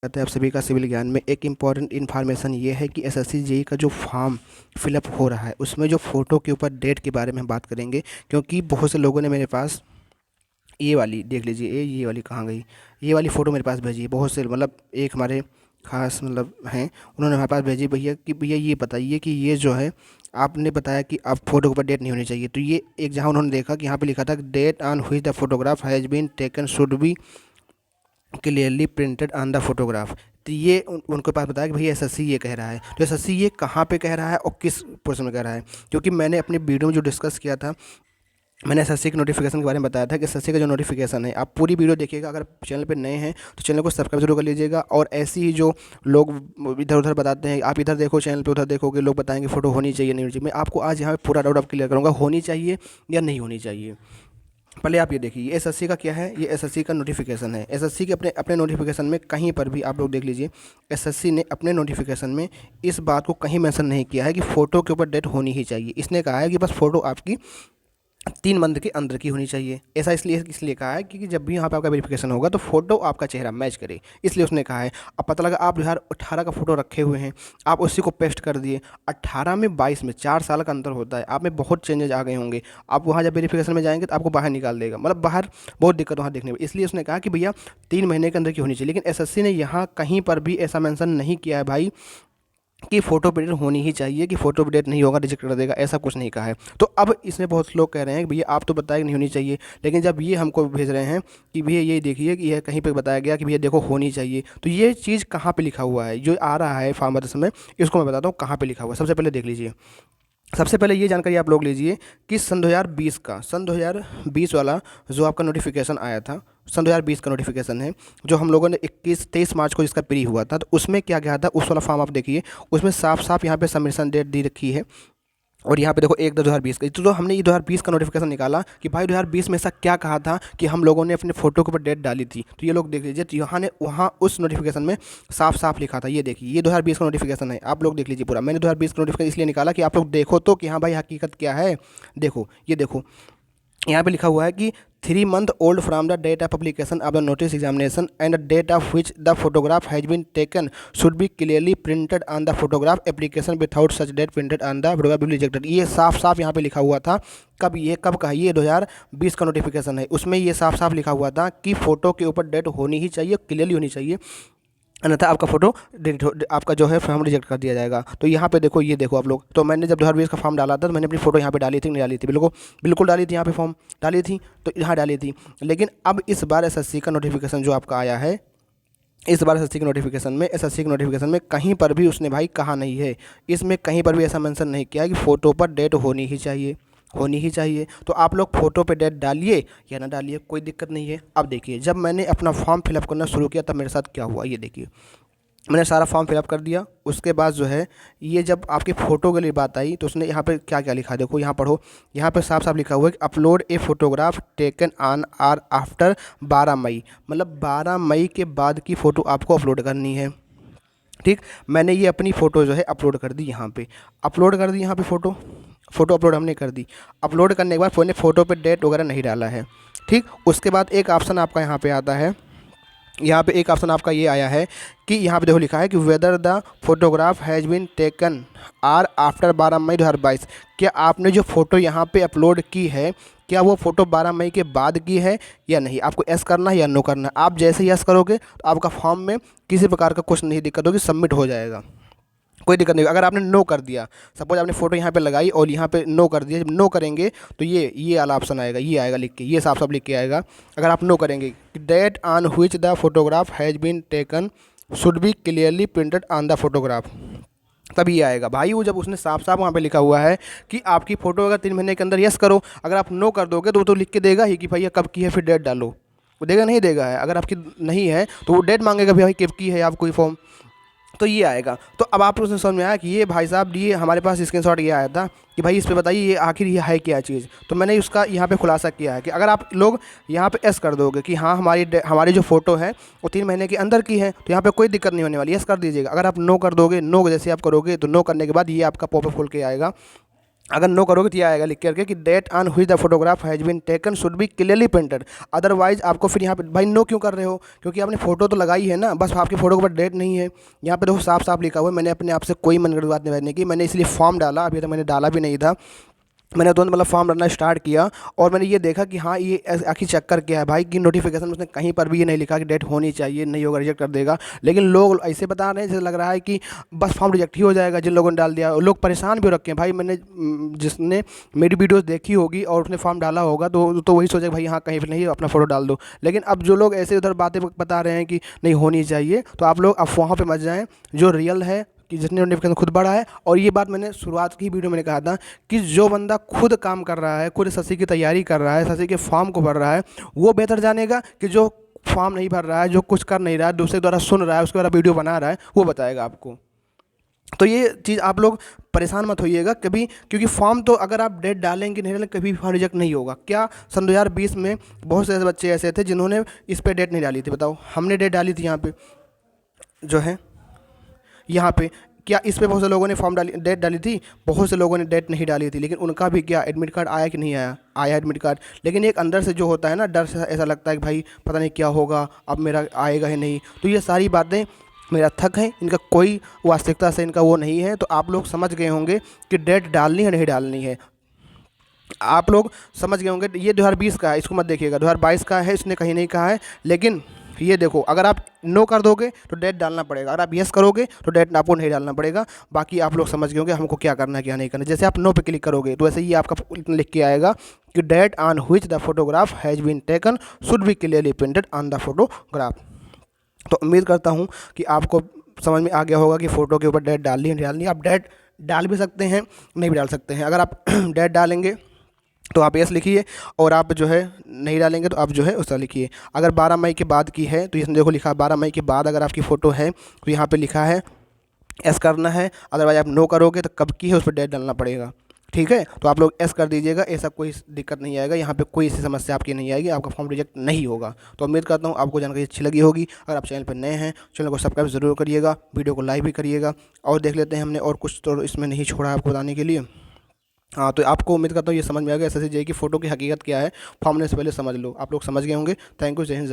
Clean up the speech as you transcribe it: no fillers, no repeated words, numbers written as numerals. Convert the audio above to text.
कहते हैं आप सभी का सिविल ज्ञान में। एक इम्पॉर्टेंट इन्फॉर्मेशन ये है कि एसएससी जेई का जो फॉर्म फिलअप हो रहा है उसमें जो फ़ोटो के ऊपर डेट के बारे में हम बात करेंगे, क्योंकि बहुत से लोगों ने मेरे पास ये वाली देख लीजिए, ये वाली कहाँ गई, ये वाली फ़ोटो मेरे पास भेजी है। बहुत से मतलब एक हमारे खास मतलब हैं, उन्होंने हमारे पास भेजी, भैया कि भैया ये बताइए कि ये जो है आपने बताया कि आप फ़ोटो के ऊपर डेट नहीं होनी चाहिए। तो ये एक जहाँ उन्होंने देखा कि यहाँ पे लिखा था date on which the photograph has been taken should be clearly printed on the photograph. तो ये उनके पास बताया कि भैया एसएससी ये कह रहा है। तो एसएससी ये कहाँ पे कह रहा है और किस पोर्शन में कह रहा है, क्योंकि मैंने अपनी वीडियो में जो डिस्कस किया था, मैंने एसएससी के नोटिफिकेशन के बारे में बताया था कि एसएससी का जो नोटिफिकेशन है, आप पूरी वीडियो देखिएगा। अगर चैनल पे नए हैं तो चैनल को सब्सक्राइब जरूर कर लीजिएगा। और ऐसे ही जो लोग इधर उधर बताते हैं, आप इधर देखो चैनल पे, उधर देखोगे लोग बताएंगे फ़ोटो होनी चाहिए नहीं होनी चाहिए, मैं आपको आज यहाँ पे पूरा डाउट आप क्लियर करूँगा, होनी चाहिए या नहीं होनी चाहिए। पहले आप ये देखिए, ये एसएससी का क्या है, ये एसएससी का नोटिफिकेशन है। एसएससी के अपने अपने नोटिफिकेशन में कहीं पर भी आप लोग देख लीजिए, एसएससी ने अपने नोटिफिकेशन में इस बात को कहीं मेंशन नहीं किया है कि फ़ोटो के ऊपर डेट होनी ही चाहिए। इसने कहा है कि बस फ़ोटो आपकी 3 मंथ के अंदर की होनी चाहिए। ऐसा इसलिए कहा है क्योंकि जब भी यहाँ पे आपका वेरिफिकेशन होगा तो फोटो आपका चेहरा मैच करे, इसलिए उसने कहा है। अब पता लगा आप 2018 का फ़ोटो रखे हुए हैं, आप उसी को पेस्ट कर दिए। 18 में 22 में 4 साल का अंतर होता है, आप में बहुत चेंजेज आ गए होंगे। आप वहाँ जब वेरिफिकेशन में जाएंगे तो आपको बाहर निकाल देगा, मतलब बाहर बहुत दिक्कत वहाँ देखने में। इसलिए उसने कहा कि भैया 3 महीने के अंदर की होनी चाहिए। लेकिन एसएससी ने यहाँ कहीं पर भी ऐसा मेंशन नहीं किया है भाई कि फ़ोटो अपडेट होनी ही चाहिए, कि फ़ोटो अपडेट नहीं होगा रिजेक्ट कर देगा, ऐसा कुछ नहीं कहा है। तो अब इसमें बहुत से लोग कह रहे हैं कि भैया आप तो बताए नहीं होनी चाहिए, लेकिन जब ये हमको भेज रहे हैं कि भैया ये देखिए कि यह कहीं पे बताया गया कि भैया देखो होनी चाहिए, तो ये चीज़ कहाँ पे लिखा हुआ है जो आ रहा है फॉर्म भरते समय, इसको मैं बताता हूँ कहाँ पे लिखा हुआ है। सबसे पहले देख लीजिए, सबसे पहले ये जानकारी आप लोग लीजिए कि सन 2020 वाला जो आपका नोटिफिकेशन आया था, सन 2020 का नोटिफिकेशन है, जो हम लोगों ने 23 मार्च को जिसका प्री हुआ था, तो उसमें क्या क्या था उस वाला फॉर्म आप देखिए, उसमें साफ साफ यहाँ पे सबमिशन डेट दी रखी है। और यहाँ पे देखो 1/10/2020 का, तो हमने ये 2020 का नोटिफिकेशन निकाला कि भाई 2020 में ऐसा क्या कहा था कि हम लोगों ने अपने फ़ोटो के ऊपर डेट डाली थी। तो ये लोग देख लीजिए, तो यहाँ ने वहाँ उस नोटिफिकेशन में साफ साफ लिखा था। ये देखिए, ये 2020 का नोटिफिकेशन है, आप लोग देख लीजिए पूरा। मैंने 2020 का नोटिफिकेशन इसलिए निकाला कि आप लोग देखो तो कि हाँ भाई हकीकत क्या है। देखो, ये देखो, यहाँ पे लिखा हुआ है कि 3 month old from the date of publication of the notice examination and the date of which the photograph has been taken should be clearly printed on the photograph application without such date printed on the photograph rejected. ये साफ साफ यहाँ पे लिखा हुआ था। कब कहा, ये 2020 का नोटिफिकेशन है, उसमें ये साफ साफ लिखा हुआ था कि फ़ोटो के ऊपर डेट होनी ही चाहिए, क्लियरली होनी चाहिए, अन्यथा आपका फ़ोटो आपका जो है फॉर्म रिजेक्ट कर दिया जाएगा। तो यहाँ पे देखो, ये देखो आप लोग, तो मैंने जब 2020 का फॉर्म डाला था तो मैंने अपनी फ़ोटो यहाँ पे डाली थी नहीं डाली थी, बिल्कुल बिल्कुल डाली थी, यहाँ पे फॉर्म डाली थी, तो यहाँ डाली थी। लेकिन अब इस बार एसएससी का नोटिफिकेशन जो आपका आया है, इस बार एसएससी के नोटिफिकेशन में कहीं पर भी उसने भाई कहा नहीं है, इसमें कहीं पर भी ऐसा मेंशन नहीं किया है कि फ़ोटो पर डेट होनी ही चाहिए, होनी ही चाहिए। तो आप लोग फ़ोटो पे डेट डालिए या ना डालिए, कोई दिक्कत नहीं है। अब देखिए, जब मैंने अपना फॉर्म फिलअप करना शुरू किया तब मेरे साथ क्या हुआ, ये देखिए, मैंने सारा फॉर्म फिलअप कर दिया। उसके बाद जो है, ये जब आपकी फ़ोटो के लिए बात आई तो उसने यहाँ पे क्या क्या लिखा, देखो यहाँ पढ़ो, यहाँ पे साफ साफ लिखा हुआ है कि upload a photograph taken on or after 12 May, मतलब 12 मई के बाद की फ़ोटो आपको अपलोड करनी है। ठीक, मैंने ये अपनी फ़ोटो जो है अपलोड कर दी, यहाँ पे अपलोड कर दी, यहाँ पे फ़ोटो अपलोड हमने कर दी। अपलोड करने के बाद मैंने फ़ोटो पे डेट वगैरह नहीं डाला है। ठीक, उसके बाद एक ऑप्शन आपका यहाँ पे आता है, यहाँ पे एक ऑप्शन आपका ये आया है कि यहाँ पे देखो लिखा है कि whether the photograph has been taken or after 12 May 2022। क्या आपने जो फ़ोटो यहाँ पे अपलोड की है, क्या वो फ़ोटो 12 मई के बाद की है या नहीं, आपको यस करना है या नो करना है। आप जैसे यस करोगे तो आपका फॉर्म में किसी प्रकार का कुछ नहीं दिक्कत होगी, सबमिट हो जाएगा, कोई दिक्कत नहीं। अगर आपने नो कर दिया, सपोज आपने फ़ोटो यहाँ पे लगाई और यहाँ पे नो कर दिया, जब नो करेंगे तो ये वाला ऑप्शन आएगा, ये आएगा लिख के, ये साफ साफ लिख के आएगा। अगर आप नो करेंगे कि date on which the photograph has been taken should be clearly printed on the photograph, तभी ये आएगा भाई। वो जब उसने साफ साफ वहाँ पे लिखा हुआ है कि आपकी फ़ोटो अगर 3 महीने के अंदर यस करो, अगर आप नो कर दोगे तो वो तो लिख के देगा ही कि भैया कब की है, फिर डेट डालो, वो देगा नहीं देगा है। अगर आपकी नहीं है तो वो डेट मांगेगा भाई कब की है आप कोई फॉर्म, तो ये आएगा। तो अब आप उसने समझ में आया कि ये भाई साहब, ये हमारे पास स्क्रीनशॉट ये आया था कि भाई इस पे बताइए ये आखिर ये है क्या चीज़। तो मैंने उसका यहाँ पे खुलासा किया है कि अगर आप लोग यहाँ पे एस कर दोगे कि हाँ हमारी जो फ़ोटो है वो 3 महीने के अंदर की है, तो यहाँ पे कोई दिक्कत नहीं होने वाली, एस कर दीजिएगा। अगर आप नो कर दोगे, नो जैसे आप करोगे तो नो करने के बाद ये आपका पॉपअप खोल के आएगा अगर नो करोगे तो ये आएगा लिख करके कि date on which the photograph has been taken should be clearly printed. Otherwise आपको फिर यहाँ पे भाई नो क्यों कर रहे हो, क्योंकि आपने फोटो तो लगाई है ना, बस आपकी फोटो के ऊपर डेट नहीं है। यहाँ पे देखो साफ साफ लिखा हुआ है, मैंने अपने आप से कोई मनगढ़ंत बात नहीं की, मैंने इसलिए फॉर्म डाला, अभी तक मैंने डाला भी नहीं था। मैंने तुरंत मतलब फॉर्म भरना स्टार्ट किया और मैंने ये देखा कि हाँ ये आखिर चक्कर क्या है भाई, कि नोटिफिकेशन में उसने कहीं पर भी ये नहीं लिखा कि डेट होनी चाहिए, नहीं होगा रिजेक्ट कर देगा। लेकिन लोग ऐसे बता रहे हैं जैसे लग रहा है कि बस फॉर्म रिजेक्ट ही हो जाएगा, जिन लोगों ने डाल दिया। लोग परेशान भी हो रखे हैं भाई, मैंने जिसने मेरी वीडियोस देखी होगी और उसने फॉर्म डाला होगा तो वही सोचेगा भाई हाँ कहीं पर नहीं अपना फ़ोटो डाल दो। लेकिन अब जो लोग ऐसे उधर बातें बता रहे हैं कि नहीं होनी चाहिए, तो आप लोग अफवाहों पर मत जाएँ। जो रियल है कि जिसने नोटिफिकेशन खुद बढ़ा है, और ये बात मैंने शुरुआत की वीडियो मैंने कहा था कि जो बंदा खुद काम कर रहा है, खुद एसएससी की तैयारी कर रहा है, एसएससी के फॉर्म को भर रहा है, वो बेहतर जानेगा कि जो फॉर्म नहीं भर रहा है, जो कुछ कर नहीं रहा है, दूसरे द्वारा सुन रहा है, उसके द्वारा वीडियो बना रहा है, वो बताएगा आपको। तो ये चीज़ आप लोग परेशान मत होइएगा कभी, क्योंकि फॉर्म तो अगर आप डेट डालेंगे नहीं डालेंगे कभी भी फॉर्म रिजेक्ट नहीं होगा। क्या सन 2020 में बहुत से ऐसे बच्चे ऐसे थे जिन्होंने इस पर डेट नहीं डाली थी, बताओ। हमने डेट डाली थी यहाँ पे जो है, यहाँ पे क्या इस पे बहुत से लोगों ने फॉर्म डाली, डेट डाली थी, बहुत से लोगों ने डेट नहीं डाली थी, लेकिन उनका भी क्या एडमिट कार्ड आया कि नहीं आया, आया एडमिट कार्ड। लेकिन एक अंदर से जो होता है ना डर से, ऐसा लगता है कि भाई पता नहीं क्या होगा, अब मेरा आएगा ही नहीं। तो ये सारी बातें मेरा थक है, इनका कोई वास्तविकता से इनका वो नहीं है। तो आप लोग समझ गए होंगे कि डेट डालनी है नहीं डालनी है, आप लोग समझ गए होंगे। ये 2020 का है, इसको मत देखिएगा, 2022 का है, इसने कहीं नहीं कहा है। लेकिन ये देखो, अगर आप नो कर दोगे तो डेट डालना पड़ेगा, अगर आप यस करोगे तो डेट आपको नहीं डालना पड़ेगा। बाकी आप लोग समझ गए होंगे हमको क्या करना है क्या नहीं करना है। जैसे आप नो पे क्लिक करोगे तो वैसे ही आपका लिख के आएगा कि date on which the photograph has been taken should be clearly printed on the photograph. तो उम्मीद करता हूँ कि आपको समझ में आ गया होगा कि फ़ोटो के ऊपर डेट डालनी है नहीं डालनी है। आप डेट डाल भी सकते हैं, नहीं भी डाल सकते हैं। अगर आप डेट डालेंगे तो आप यस लिखिए, और आप जो है नहीं डालेंगे तो आप जो है उसका लिखिए। अगर 12 मई के बाद की है तो इसमें देखो लिखा 12 मई के बाद अगर आपकी फ़ोटो है तो यहाँ पे लिखा है एस करना है। अदरवाइज आप नो करोगे तो कब की है उस पर डेट डालना पड़ेगा, ठीक है। तो आप लोग एस कर दीजिएगा, ऐसा कोई दिक्कत नहीं आएगा, यहाँ पे कोई ऐसी समस्या आपकी नहीं आएगी, आपका फॉर्म रिजेक्ट नहीं होगा। तो उम्मीद करता हूँ आपको जानकारी अच्छी लगी होगी। अगर आप चैनल पर नए हैं, चैनल को सब्सक्राइब ज़रूर करिएगा, वीडियो को लाइक भी करिएगा। और देख लेते हैं हमने और कुछ तो इसमें नहीं छोड़ा है आपको बताने के लिए। हाँ, तो आपको उम्मीद करता हूँ ये समझ में आ गया एसएससी जेईई की फ़ोटो की हकीकत क्या है। फॉर्म लेने से पहले समझ लो, आप लोग समझ गए होंगे। थैंक यू, जय हिंद।